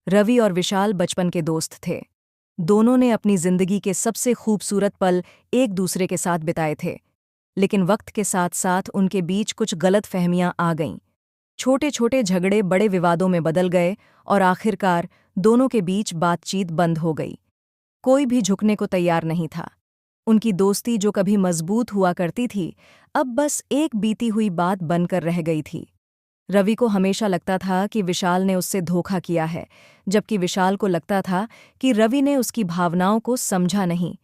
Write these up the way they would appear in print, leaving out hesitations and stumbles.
रवि और विशाल बचपन के दोस्त थे। दोनों ने अपनी जिंदगी के सबसे खूबसूरत पल एक दूसरे के साथ बिताए थे। लेकिन वक्त के साथ साथ उनके बीच कुछ गलतफहमियां आ गईं। छोटे छोटे झगड़े बड़े विवादों में बदल गए और आखिरकार दोनों के बीच बातचीत बंद हो गई। कोई भी झुकने को तैयार नहीं था। उनकी दोस्ती जो कभी मजबूत हुआ करती थी, अब बस एक बीती हुई बात बनकर रह गई थी। रवि को हमेशा लगता था कि विशाल ने उससे धोखा किया है, जबकि विशाल को लगता था कि रवि ने उसकी भावनाओं को समझा नहीं।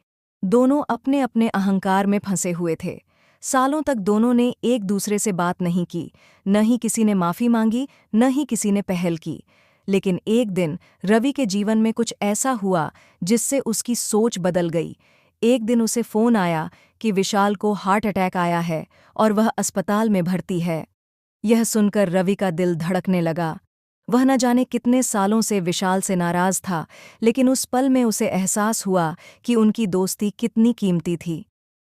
दोनों अपने अपने अहंकार में फंसे हुए थे। सालों तक दोनों ने एक दूसरे से बात नहीं की, न ही किसी ने माफ़ी मांगी, न ही किसी ने पहल की। लेकिन एक दिन रवि के जीवन में कुछ ऐसा हुआ जिससे उसकी सोच बदल गई। एक दिन उसे फ़ोन आया कि विशाल को हार्ट अटैक आया है और वह अस्पताल में भर्ती है। यह सुनकर रवि का दिल धड़कने लगा। वह न जाने कितने सालों से विशाल से नाराज था, लेकिन उस पल में उसे एहसास हुआ कि उनकी दोस्ती कितनी कीमती थी।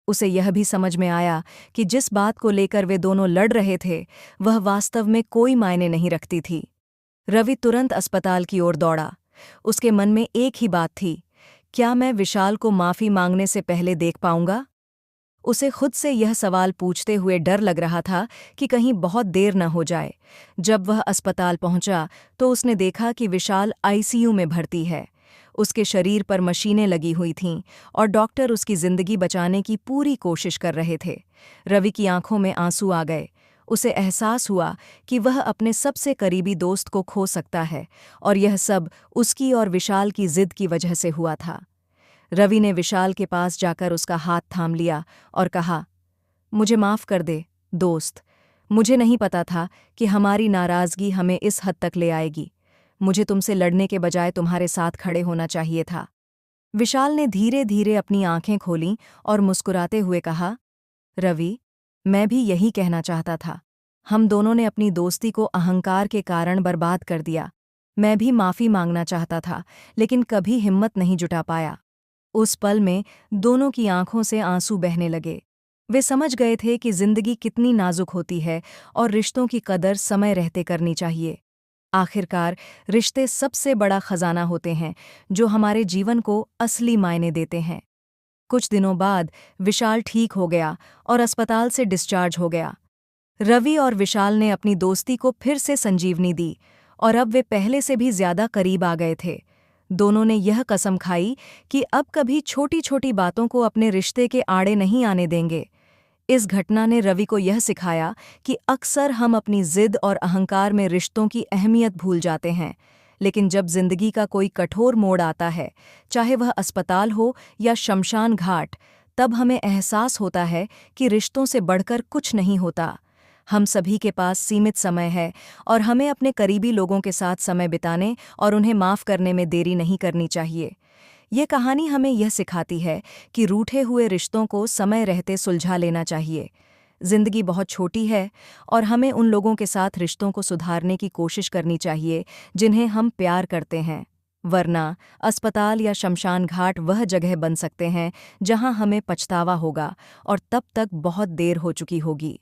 उसे यह भी समझ में आया कि जिस बात को लेकर वे दोनों लड़ रहे थे, वह वास्तव में कोई मायने नहीं रखती थी। रवि तुरंत अस्पताल की ओर दौड़ा। उसके मन में एक ही बात थी, क्या मैं विशाल को माफ़ी मांगने से पहले देख पाऊंगा? उसे खुद से यह सवाल पूछते हुए डर लग रहा था कि कहीं बहुत देर न हो जाए। जब वह अस्पताल पहुंचा तो उसने देखा कि विशाल आईसीयू में भर्ती है। उसके शरीर पर मशीनें लगी हुई थीं और डॉक्टर उसकी जिंदगी बचाने की पूरी कोशिश कर रहे थे। रवि की आंखों में आंसू आ गए। उसे एहसास हुआ कि वह अपने सबसे करीबी दोस्त को खो सकता है, और यह सब उसकी और विशाल की जिद की वजह से हुआ था। रवि ने विशाल के पास जाकर उसका हाथ थाम लिया और कहा, मुझे माफ़ कर दे, दोस्त। मुझे नहीं पता था कि हमारी नाराज़गी हमें इस हद तक ले आएगी। मुझे तुमसे लड़ने के बजाय तुम्हारे साथ खड़े होना चाहिए था। विशाल ने धीरे धीरे अपनी आंखें खोलीं और मुस्कुराते हुए कहा, रवि, मैं भी यही कहना चाहता था। हम दोनों ने अपनी दोस्ती को अहंकार के कारण बर्बाद कर दिया। मैं भी माफ़ी मांगना चाहता था, लेकिन कभी हिम्मत नहीं जुटा पाया। उस पल में दोनों की आंखों से आंसू बहने लगे। वे समझ गए थे कि जिंदगी कितनी नाजुक होती है और रिश्तों की कदर समय रहते करनी चाहिए। आखिरकार रिश्ते सबसे बड़ा खजाना होते हैं जो हमारे जीवन को असली मायने देते हैं। कुछ दिनों बाद विशाल ठीक हो गया और अस्पताल से डिस्चार्ज हो गया। रवि और विशाल ने अपनी दोस्ती को फिर से संजीवनी दी और अब वे पहले से भी ज्यादा करीब आ गए थे। दोनों ने यह कसम खाई कि अब कभी छोटी छोटी बातों को अपने रिश्ते के आड़े नहीं आने देंगे। इस घटना ने रवि को यह सिखाया कि अक्सर हम अपनी जिद और अहंकार में रिश्तों की अहमियत भूल जाते हैं, लेकिन जब जिंदगी का कोई कठोर मोड़ आता है, चाहे वह अस्पताल हो या शमशान घाट, तब हमें एहसास होता है कि रिश्तों से बढ़कर कुछ नहीं होता। हम सभी के पास सीमित समय है और हमें अपने करीबी लोगों के साथ समय बिताने और उन्हें माफ़ करने में देरी नहीं करनी चाहिए। ये कहानी हमें यह सिखाती है कि रूठे हुए रिश्तों को समय रहते सुलझा लेना चाहिए। जिंदगी बहुत छोटी है और हमें उन लोगों के साथ रिश्तों को सुधारने की कोशिश करनी चाहिए जिन्हें हम प्यार करते हैं। वरना अस्पताल या शमशान घाट वह जगह बन सकते हैं जहां हमें पछतावा होगा और तब तक बहुत देर हो चुकी होगी।